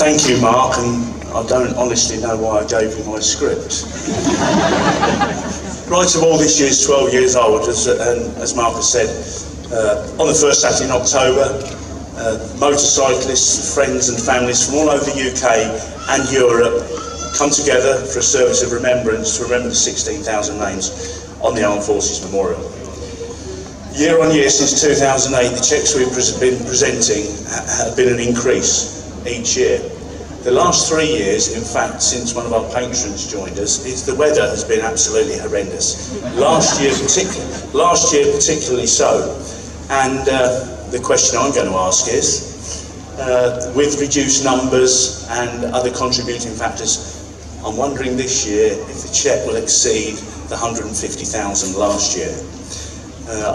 Thank you, Mark, and I don't honestly know why I gave you my script. Right of All this year's 12 years old, as Mark has said, on the first Saturday in October, motorcyclists, friends and families from all over the UK and Europe come together for a service of remembrance to remember the 16,000 names on the Armed Forces Memorial. Year on year since 2008, the cheques we've been presenting have been an increase each year. The last 3 years, in fact, since one of our patrons joined us, the weather has been absolutely horrendous. Last year particularly so. And the question I'm going to ask is, with reduced numbers and other contributing factors, I'm wondering this year if the cheque will exceed the 150,000 last year.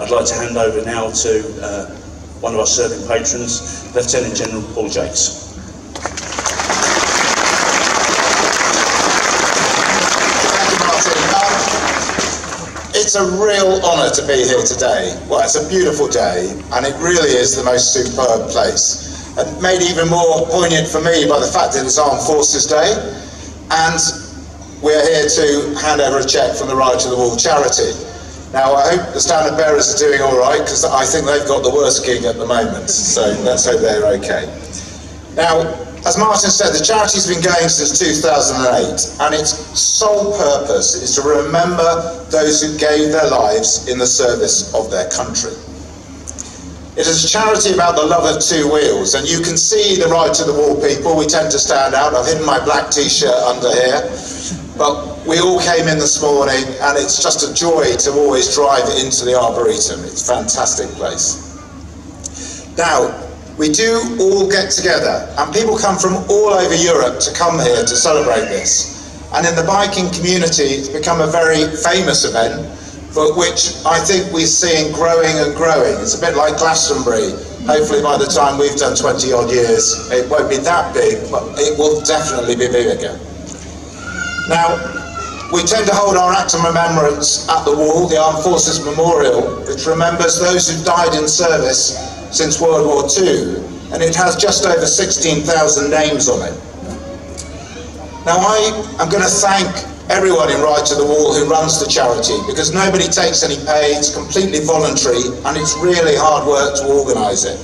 I'd like to hand over now to one of our serving patrons, Lieutenant General Paul Jakes. It's a real honour to be here today. Well, it's a beautiful day, and it really is the most superb place. And made even more poignant for me by the fact that it's Armed Forces Day, and we're here to hand over a cheque from the Right to the Wall charity. Now, I hope the standard bearers are doing all right, because I think they've got the worst gig at the moment, so let's hope they're okay. Now, as Martin said, the charity's been going since 2008, and its sole purpose is to remember those who gave their lives in the service of their country. It is a charity about the love of two wheels, and you can see the Right to the Wall people. We tend to stand out. I've hidden my black t-shirt under here, but we all came in this morning, and it's just a joy to always drive into the Arboretum. It's a fantastic place. Now, we do all get together, and people come from all over Europe to come here to celebrate this. And in the biking community, it's become a very famous event, for which I think we're seeing growing and growing. It's a bit like Glastonbury. Hopefully by the time we've done 20 odd years, it won't be that big, but it will definitely be bigger. Now, we tend to hold our act of remembrance at the wall, the Armed Forces Memorial, which remembers those who died in service since World War II, and it has just over 16,000 names on it. Now, I am going to thank everyone in Right to the Wall who runs the charity, because nobody takes any pay, it's completely voluntary, and it's really hard work to organise it.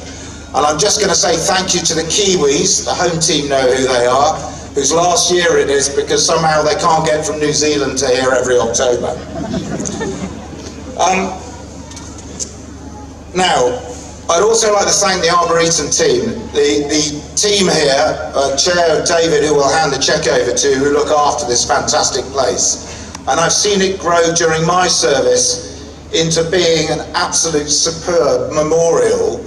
And I'm just going to say thank you to the Kiwis, the home team know who they are, whose last year it is because somehow they can't get from New Zealand to here every October. Now, I'd also like to thank the Arboretum team, the team here, Chair David, who we'll hand the cheque over to, who look after this fantastic place. And I've seen it grow during my service into being an absolute superb memorial,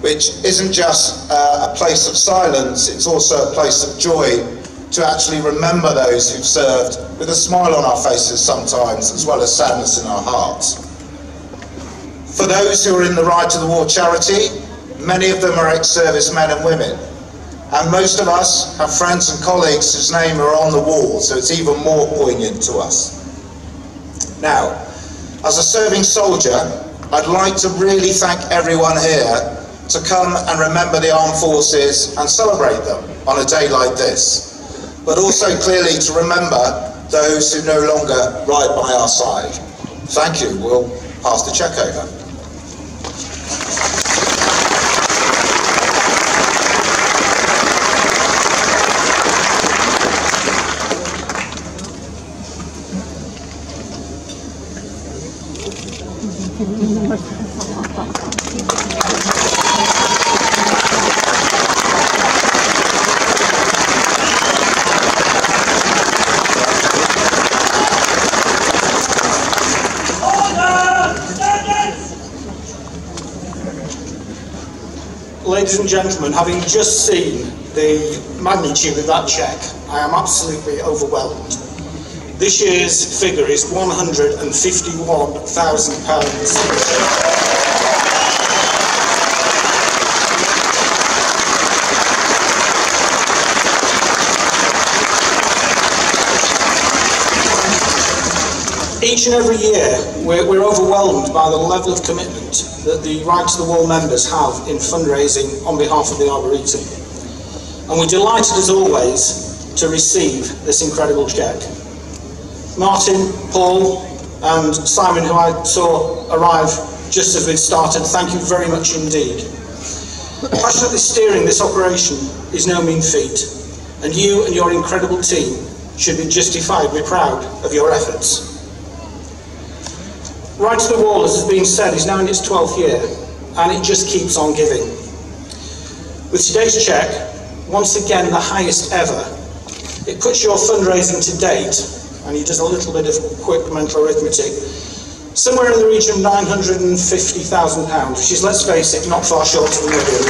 which isn't just a place of silence, it's also a place of joy to actually remember those who've served with a smile on our faces sometimes, as well as sadness in our hearts. For those who are in the Right to the Wall charity, many of them are ex-service men and women. And most of us have friends and colleagues whose name are on the wall, so it's even more poignant to us. Now, as a serving soldier, I'd like to really thank everyone here to come and remember the Armed Forces and celebrate them on a day like this, but also clearly to remember those who no longer ride by our side. Thank you. We'll pass the cheque over. Ladies and gentlemen, having just seen the magnitude of that cheque, I am absolutely overwhelmed. This year's figure is £151,000. Each and every year, we're overwhelmed by the level of commitment that the Right to the Wall members have in fundraising on behalf of the Arboretum. and we're delighted as always to receive this incredible cheque. Martin, Paul and Simon, who I saw arrive just as we'd started, thank you very much indeed. Passionately steering this operation is no mean feat, and you and your incredible team should be justifiably proud of your efforts. Right to the Wall, as has been said, is now in its 12th year, and it just keeps on giving. With today's cheque, once again the highest ever, it puts your fundraising to date, and he does a little bit of quick mental arithmetic, somewhere in the region of £950,000, which is, let's face it, not far short of £1 million.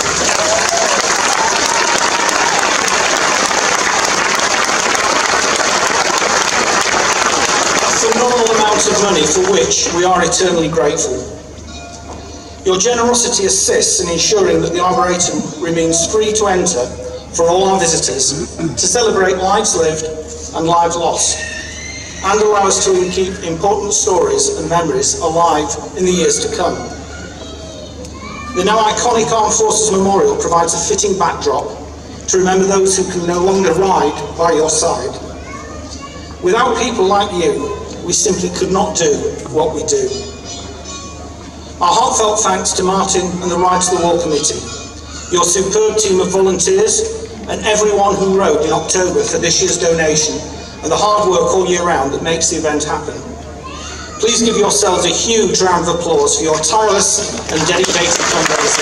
A phenomenal amount of money for which we are eternally grateful. Your generosity assists in ensuring that the Arboretum remains free to enter for all our visitors to celebrate lives lived and lives lost, and allow us to keep important stories and memories alive in the years to come. The now iconic Armed Forces Memorial provides a fitting backdrop to remember those who can no longer ride by your side. Without people like you, we simply could not do what we do. Our heartfelt thanks to Martin and the Right to the Wall Committee, your superb team of volunteers, and everyone who rode in October for this year's donation, and the hard work all year round that makes the event happen. Please give yourselves a huge round of applause for your tireless and dedicated fundraising.